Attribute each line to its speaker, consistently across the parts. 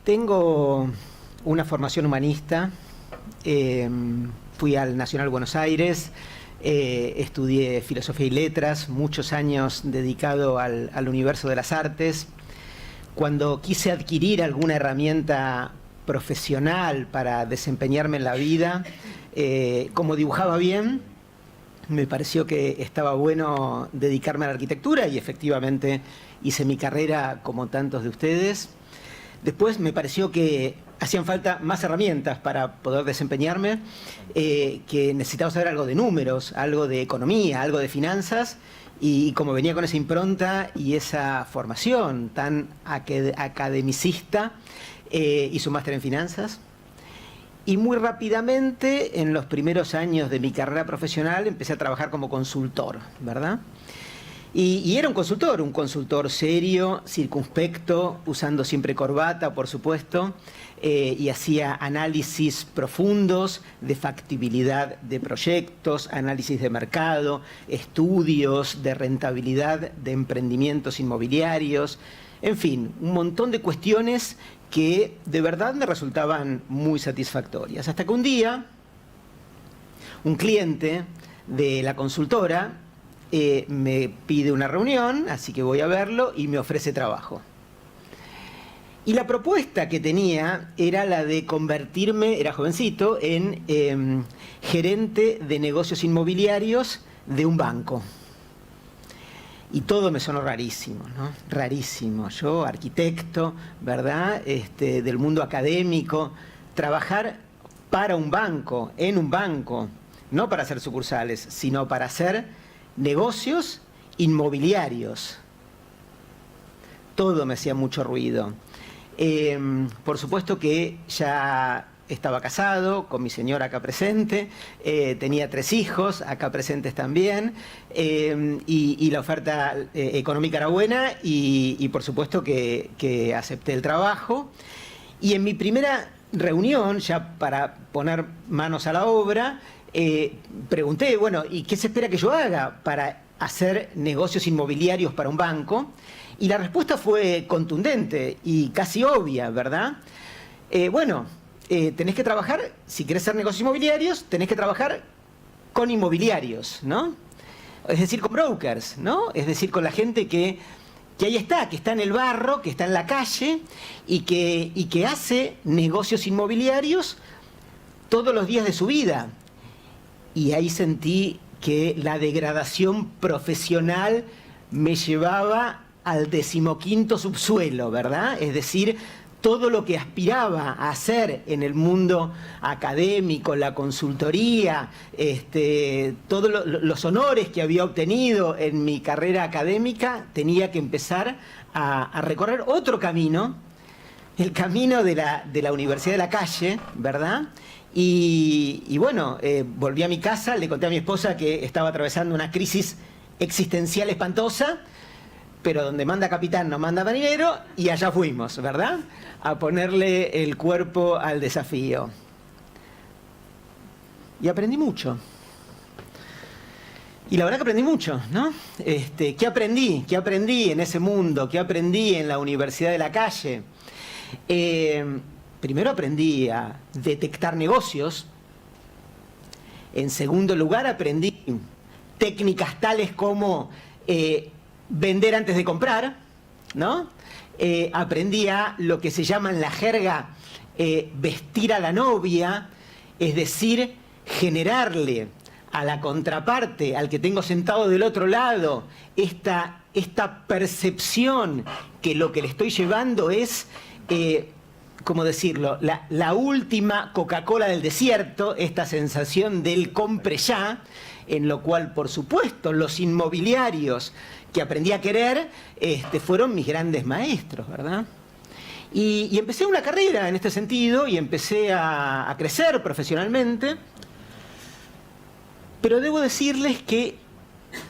Speaker 1: Tengo una formación humanista, fui al Nacional Buenos Aires, estudié Filosofía y Letras, muchos años dedicado al universo de las artes. Cuando quise adquirir alguna herramienta profesional para desempeñarme en la vida, como dibujaba bien, me pareció que estaba bueno dedicarme a la arquitectura y efectivamente hice mi carrera como tantos de ustedes. Después me pareció que hacían falta más herramientas para poder desempeñarme, que necesitaba saber algo de números, algo de economía, algo de finanzas, y como venía con esa impronta y esa formación tan academicista, hice un máster en finanzas. Y muy rápidamente, en los primeros años de mi carrera profesional, empecé a trabajar como consultor, ¿verdad? Y era un consultor serio, circunspecto, usando siempre corbata, por supuesto, y hacía análisis profundos de factibilidad de proyectos, análisis de mercado, estudios de rentabilidad de emprendimientos inmobiliarios, en fin, un montón de cuestiones que de verdad me resultaban muy satisfactorias. Hasta que un día, un cliente de la consultora me pide una reunión, así que voy a verlo y me ofrece trabajo. Y la propuesta que tenía era la de convertirme, era jovencito, en gerente de negocios inmobiliarios de un banco. Y todo me sonó rarísimo, ¿no? Rarísimo. Yo, arquitecto, ¿verdad? Del mundo académico, trabajar para un banco, en un banco, no para hacer sucursales, sino para hacer negocios inmobiliarios. Todo me hacía mucho ruido. Por supuesto que ya estaba casado con mi señora acá presente, tenía 3 hijos acá presentes también, y la oferta económica era buena y por supuesto que acepté el trabajo. Y en mi primera reunión, ya para poner manos a la obra, pregunté, bueno, ¿y qué se espera que yo haga para hacer negocios inmobiliarios para un banco? Y la respuesta fue contundente y casi obvia, ¿verdad? Tenés que trabajar, si querés hacer negocios inmobiliarios, tenés que trabajar con inmobiliarios, ¿no? Es decir, con brokers, ¿no? Es decir, con la gente que ahí está, que está en el barro, que está en la calle y que hace negocios inmobiliarios todos los días de su vida. Y ahí sentí que la degradación profesional me llevaba al 15º subsuelo, ¿verdad? Es decir, todo lo que aspiraba a hacer en el mundo académico, la consultoría, todos los honores que había obtenido en mi carrera académica, tenía que empezar a recorrer otro camino, el camino de la Universidad de la Calle, ¿verdad? Y bueno, volví a mi casa, le conté a mi esposa que estaba atravesando una crisis existencial espantosa, pero donde manda capitán no manda marinero, y allá fuimos, ¿verdad? A ponerle el cuerpo al desafío. Y aprendí mucho. Y la verdad que aprendí mucho, ¿no? ¿Qué aprendí? ¿Qué aprendí en ese mundo? ¿Qué aprendí en la Universidad de la Calle? Primero aprendí a detectar negocios. En segundo lugar aprendí técnicas tales como vender antes de comprar, ¿no? Aprendí a lo que se llama en la jerga vestir a la novia, es decir, generarle a la contraparte, al que tengo sentado del otro lado, esta percepción que lo que le estoy llevando es, ¿cómo decirlo?, la última Coca-Cola del desierto, esta sensación del compre ya, en lo cual, por supuesto, los inmobiliarios que aprendí a querer fueron mis grandes maestros, ¿verdad? Y empecé una carrera en este sentido y empecé a crecer profesionalmente, pero debo decirles que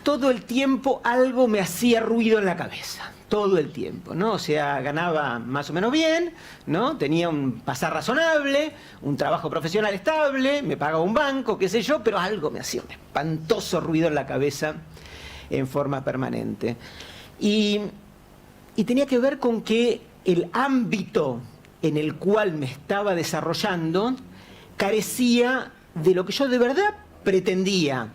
Speaker 1: todo el tiempo algo me hacía ruido en la cabeza, todo el tiempo, ¿no? O sea, ganaba más o menos bien, ¿no? Tenía un pasar razonable, un trabajo profesional estable, me pagaba un banco, qué sé yo, pero algo me hacía un espantoso ruido en la cabeza en forma permanente. Y tenía que ver con que el ámbito en el cual me estaba desarrollando carecía de lo que yo de verdad pretendía,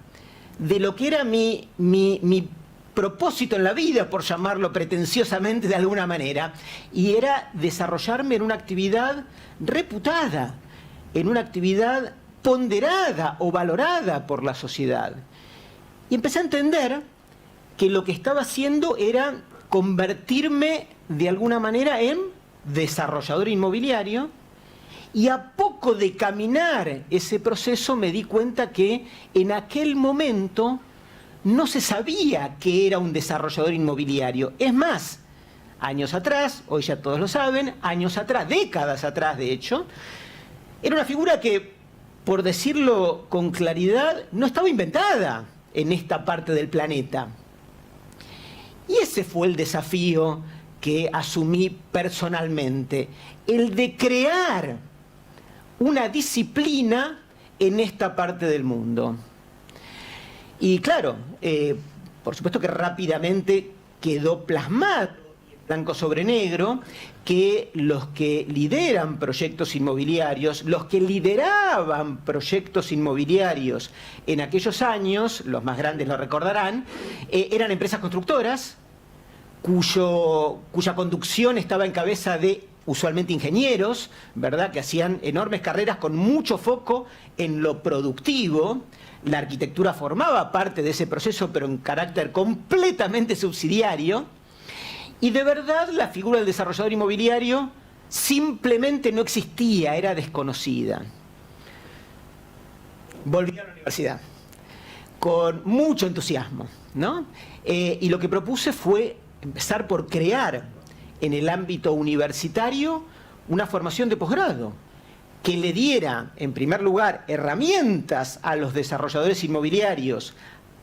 Speaker 1: de lo que era mi propósito en la vida, por llamarlo pretenciosamente de alguna manera, y era desarrollarme en una actividad reputada, en una actividad ponderada o valorada por la sociedad. Y empecé a entender que lo que estaba haciendo era convertirme de alguna manera en desarrollador inmobiliario, y a poco de caminar ese proceso me di cuenta que en aquel momento no se sabía que era un desarrollador inmobiliario. Es más, años atrás, hoy ya todos lo saben, años atrás, décadas atrás de hecho, era una figura que, por decirlo con claridad, no estaba inventada en esta parte del planeta. Y ese fue el desafío que asumí personalmente, el de crear una disciplina en esta parte del mundo. Y claro, por supuesto que rápidamente quedó plasmado, blanco sobre negro, que los que lideran proyectos inmobiliarios, los que lideraban proyectos inmobiliarios en aquellos años, los más grandes lo recordarán, eran empresas constructoras, cuya conducción estaba en cabeza de usualmente ingenieros, ¿verdad?, que hacían enormes carreras con mucho foco en lo productivo. La arquitectura formaba parte de ese proceso, pero en carácter completamente subsidiario. Y de verdad la figura del desarrollador inmobiliario simplemente no existía, era desconocida. Volví a la universidad con mucho entusiasmo, ¿no? Y lo que propuse fue empezar por crear en el ámbito universitario una formación de posgrado que le diera, en primer lugar, herramientas a los desarrolladores inmobiliarios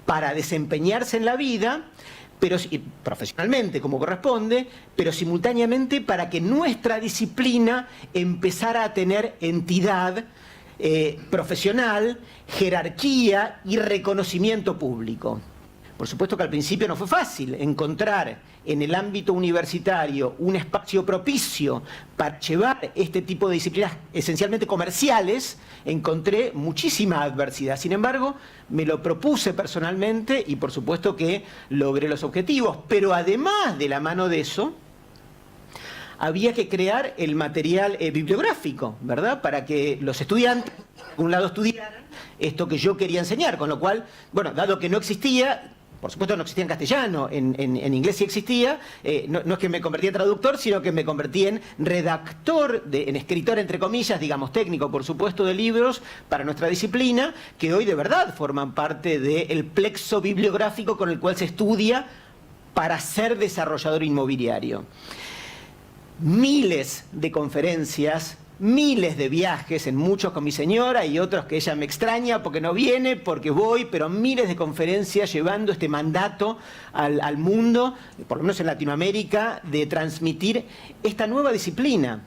Speaker 1: para desempeñarse en la vida, pero profesionalmente como corresponde, pero simultáneamente para que nuestra disciplina empezara a tener entidad profesional, jerarquía y reconocimiento público. Por supuesto que al principio no fue fácil encontrar en el ámbito universitario un espacio propicio para llevar este tipo de disciplinas esencialmente comerciales. Encontré muchísima adversidad. Sin embargo, me lo propuse personalmente y por supuesto que logré los objetivos. Pero además de la mano de eso, había que crear el material bibliográfico, ¿verdad?, para que los estudiantes, por un lado, estudiaran esto que yo quería enseñar. Con lo cual, bueno, dado que no existía, por supuesto no existía en castellano, en inglés sí existía, no es que me convertí en traductor, sino que me convertí en redactor, en escritor entre comillas, digamos técnico por supuesto, de libros para nuestra disciplina, que hoy de verdad forman parte del plexo bibliográfico con el cual se estudia para ser desarrollador inmobiliario. Miles de conferencias, miles de viajes, en muchos con mi señora y otros que ella me extraña porque no viene, porque voy, pero miles de conferencias llevando este mandato al mundo, por lo menos en Latinoamérica, de transmitir esta nueva disciplina.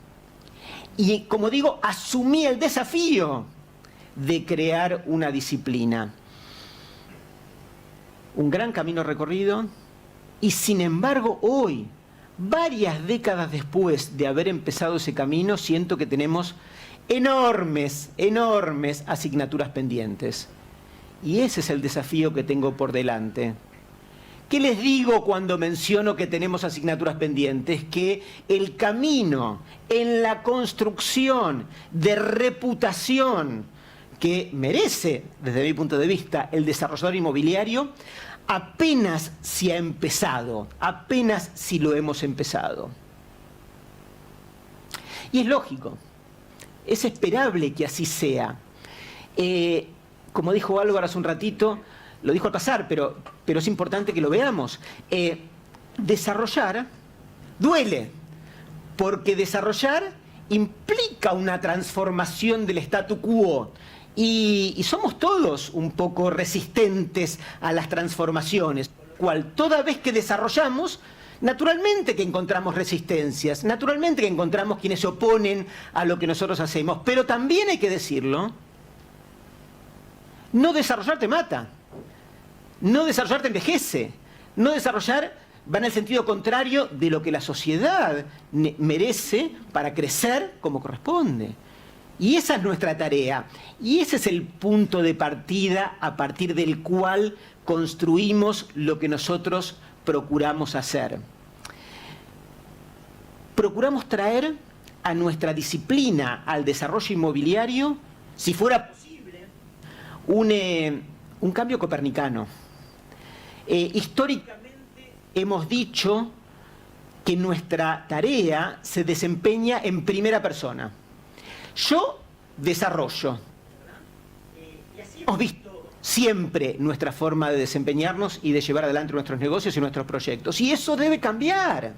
Speaker 1: Y como digo, asumí el desafío de crear una disciplina. Un gran camino recorrido y sin embargo hoy, varias décadas después de haber empezado ese camino, siento que tenemos enormes asignaturas pendientes. Y ese es el desafío que tengo por delante. ¿Qué les digo cuando menciono que tenemos asignaturas pendientes? Que el camino en la construcción de reputación que merece, desde mi punto de vista, el desarrollador inmobiliario, apenas si ha empezado, apenas si lo hemos empezado. Y es lógico, es esperable que así sea. Como dijo Álvaro hace un ratito, lo dijo al pasar, pero es importante que lo veamos. Desarrollar duele, porque desarrollar implica una transformación del statu quo. Y somos todos un poco resistentes a las transformaciones, por lo cual toda vez que desarrollamos, naturalmente que encontramos resistencias, naturalmente que encontramos quienes se oponen a lo que nosotros hacemos, pero también hay que decirlo, no desarrollar te mata, no desarrollar te envejece, no desarrollar va en el sentido contrario de lo que la sociedad merece para crecer como corresponde. Y esa es nuestra tarea. Y ese es el punto de partida a partir del cual construimos lo que nosotros procuramos hacer. Procuramos traer a nuestra disciplina, al desarrollo inmobiliario, si fuera posible, un cambio copernicano. Históricamente hemos dicho que nuestra tarea se desempeña en primera persona. Yo desarrollo. Y así hemos visto siempre nuestra forma de desempeñarnos y de llevar adelante nuestros negocios y nuestros proyectos. Y eso debe cambiar.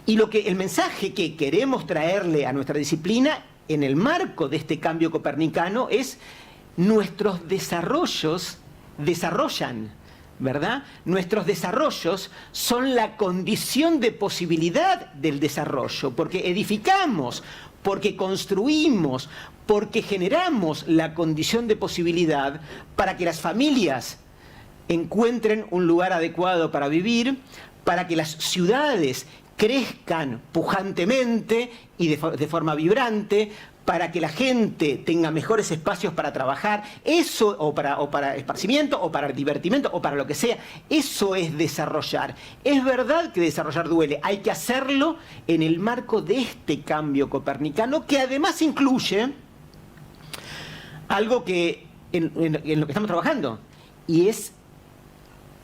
Speaker 1: Y el mensaje que queremos traerle a nuestra disciplina en el marco de este cambio copernicano es: nuestros desarrollos desarrollan, ¿verdad? Nuestros desarrollos son la condición de posibilidad del desarrollo, porque edificamos, porque construimos, porque generamos la condición de posibilidad para que las familias encuentren un lugar adecuado para vivir, para que las ciudades crezcan pujantemente y de forma vibrante, para que la gente tenga mejores espacios para trabajar, eso, o para esparcimiento, o para divertimento, o para lo que sea. Eso es desarrollar. Es verdad que desarrollar duele, hay que hacerlo en el marco de este cambio copernicano, que además incluye algo que en lo que estamos trabajando, y es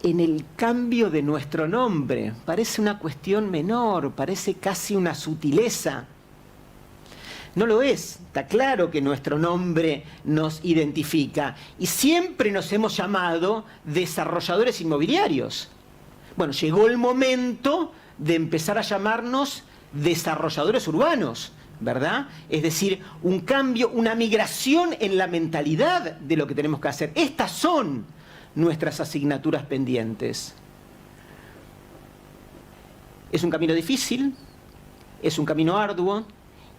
Speaker 1: en el cambio de nuestro nombre. Parece una cuestión menor, parece casi una sutileza. No lo es. Está claro que nuestro nombre nos identifica y siempre nos hemos llamado desarrolladores inmobiliarios. Bueno, llegó el momento de empezar a llamarnos desarrolladores urbanos, ¿verdad? Es decir, un cambio, una migración en la mentalidad de lo que tenemos que hacer. Estas son nuestras asignaturas pendientes. Es un camino difícil, es un camino arduo.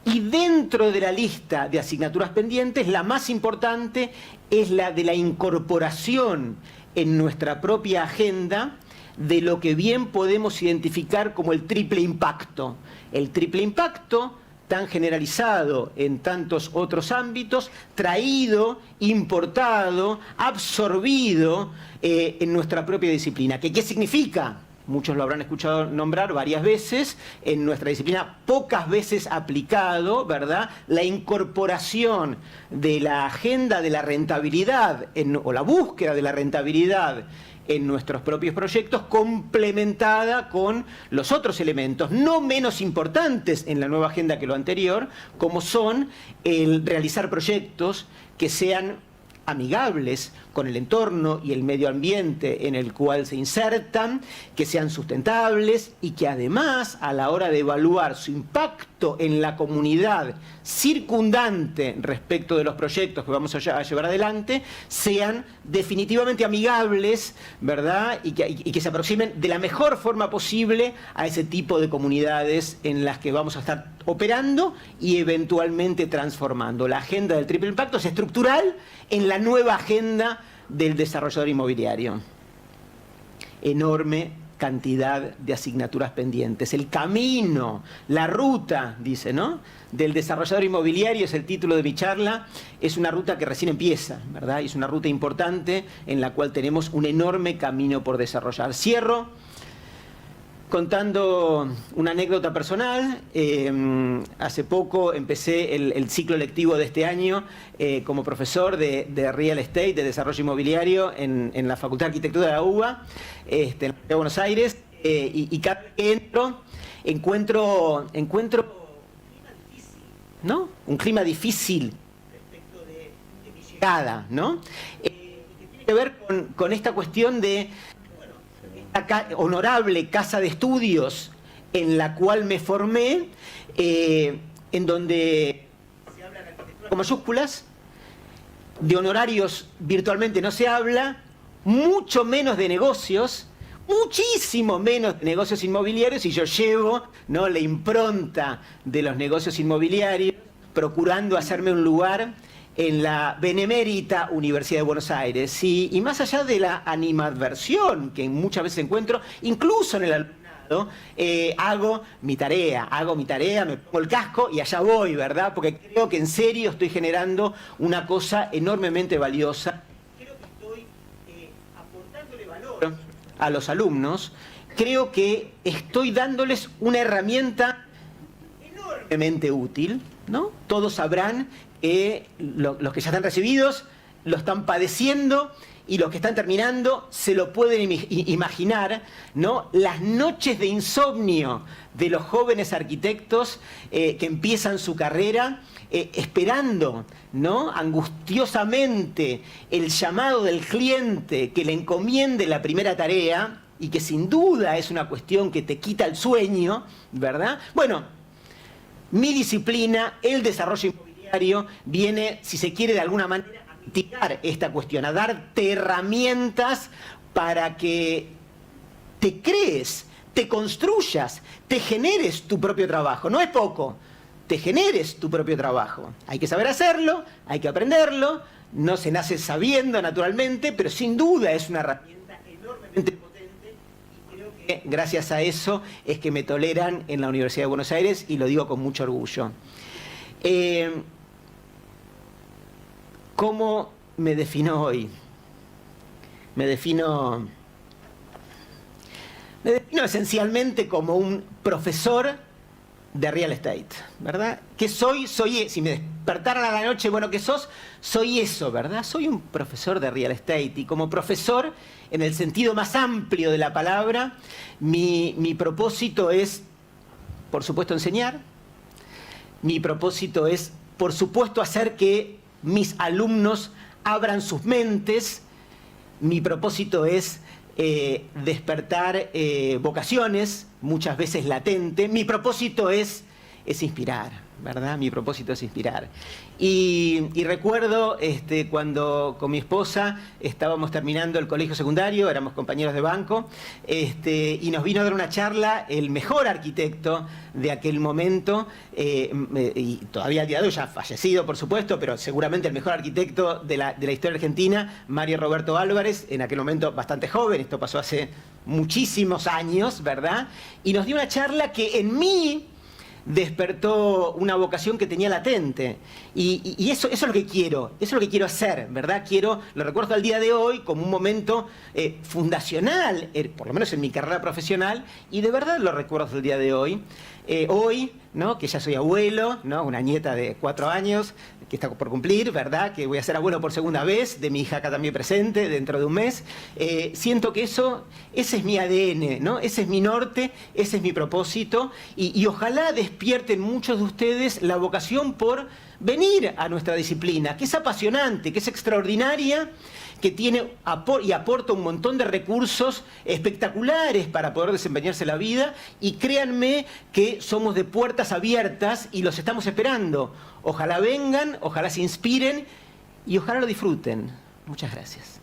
Speaker 1: Y dentro de la lista de asignaturas pendientes, la más importante es la de la incorporación en nuestra propia agenda de lo que bien podemos identificar como el triple impacto. El triple impacto, tan generalizado en tantos otros ámbitos, traído, importado, absorbido en nuestra propia disciplina. ¿Qué significa? Muchos lo habrán escuchado nombrar varias veces, en nuestra disciplina pocas veces aplicado, ¿verdad? La incorporación de la agenda de la rentabilidad, o la búsqueda de la rentabilidad en nuestros propios proyectos, complementada con los otros elementos, no menos importantes en la nueva agenda que lo anterior, como son el realizar proyectos que sean amigables con el entorno y el medio ambiente en el cual se insertan, que sean sustentables y que además, a la hora de evaluar su impacto en la comunidad circundante respecto de los proyectos que vamos a llevar adelante, sean definitivamente amigables, ¿verdad? Y que se aproximen de la mejor forma posible a ese tipo de comunidades en las que vamos a estar operando y eventualmente transformando. La agenda del triple impacto es estructural en la nueva agenda del desarrollador inmobiliario. Enorme cantidad de asignaturas pendientes. El camino, la ruta, dice, ¿no?, del desarrollador inmobiliario, es el título de mi charla, es una ruta que recién empieza, ¿verdad? Y es una ruta importante en la cual tenemos un enorme camino por desarrollar. Cierro contando una anécdota personal. Hace poco empecé el ciclo lectivo de este año como profesor de Real Estate, de Desarrollo Inmobiliario, en la Facultad de Arquitectura de la UBA, en la Ciudad de Buenos Aires, y cada vez que encuentro un clima difícil, ¿no? Un clima difícil respecto de mi llegada, ¿no? Y que tiene que ver con esta cuestión de honorable casa de estudios en la cual me formé, en donde se habla de arquitectura con mayúsculas, de honorarios virtualmente no se habla, mucho menos de negocios, muchísimo menos de negocios inmobiliarios, y yo llevo, ¿no?, la impronta de los negocios inmobiliarios, procurando hacerme un lugar en la benemérita Universidad de Buenos Aires y más allá de la animadversión que muchas veces encuentro, incluso en el alumnado, hago mi tarea, me pongo el casco y allá voy, ¿verdad? Porque creo que en serio estoy generando una cosa enormemente valiosa. Creo que estoy aportándole valor a los alumnos, creo que estoy dándoles una herramienta enormemente útil, ¿no? Todos sabrán que los que ya están recibidos lo están padeciendo y los que están terminando se lo pueden imaginar, ¿no? Las noches de insomnio de los jóvenes arquitectos que empiezan su carrera esperando, ¿no? Angustiosamente el llamado del cliente que le encomiende la primera tarea y que sin duda es una cuestión que te quita el sueño, ¿verdad? Bueno, mi disciplina, el desarrollo inmobiliario, viene, si se quiere, de alguna manera a mitigar esta cuestión, a darte herramientas para que te crees, te construyas, te generes tu propio trabajo. No es poco, te generes tu propio trabajo. Hay que saber hacerlo, hay que aprenderlo, no se nace sabiendo naturalmente, pero sin duda es una herramienta enormemente potente y creo que gracias a eso es que me toleran en la Universidad de Buenos Aires y lo digo con mucho orgullo. ¿Cómo me defino hoy? Me defino esencialmente como un profesor de real estate, ¿verdad? ¿Qué soy? Si me despertaran a la noche, bueno, ¿qué sos? Soy eso, ¿verdad? Soy un profesor de real estate y como profesor, en el sentido más amplio de la palabra, mi propósito es, por supuesto, enseñar. Mi propósito es, por supuesto, hacer que mis alumnos abran sus mentes. Mi propósito es despertar vocaciones, muchas veces latentes. Mi propósito es inspirar, ¿verdad? Mi propósito es inspirar. Y recuerdo cuando con mi esposa estábamos terminando el colegio secundario, éramos compañeros de banco, y nos vino a dar una charla el mejor arquitecto de aquel momento, y todavía al día de hoy ya fallecido, por supuesto, pero seguramente el mejor arquitecto de la historia argentina, Mario Roberto Álvarez, en aquel momento bastante joven, esto pasó hace muchísimos años, ¿verdad? Y nos dio una charla que en mí despertó una vocación que tenía latente y eso es lo que quiero, eso es lo que quiero hacer, ¿verdad? Lo recuerdo al día de hoy como un momento fundacional, por lo menos en mi carrera profesional, y de verdad lo recuerdo al día de hoy. Hoy, ¿no? Que ya soy abuelo, ¿no? Una nieta de 4 años que está por cumplir, ¿verdad? Que voy a ser abuelo por segunda vez, de mi hija acá también presente, dentro de un mes. Siento que ese es mi ADN, ¿no? Ese es mi norte, ese es mi propósito, y ojalá despierten muchos de ustedes la vocación por venir a nuestra disciplina, que es apasionante, que es extraordinaria, que tiene y aporta un montón de recursos espectaculares para poder desempeñarse la vida, y créanme que somos de puertas abiertas y los estamos esperando. Ojalá vengan, ojalá se inspiren y ojalá lo disfruten. Muchas gracias.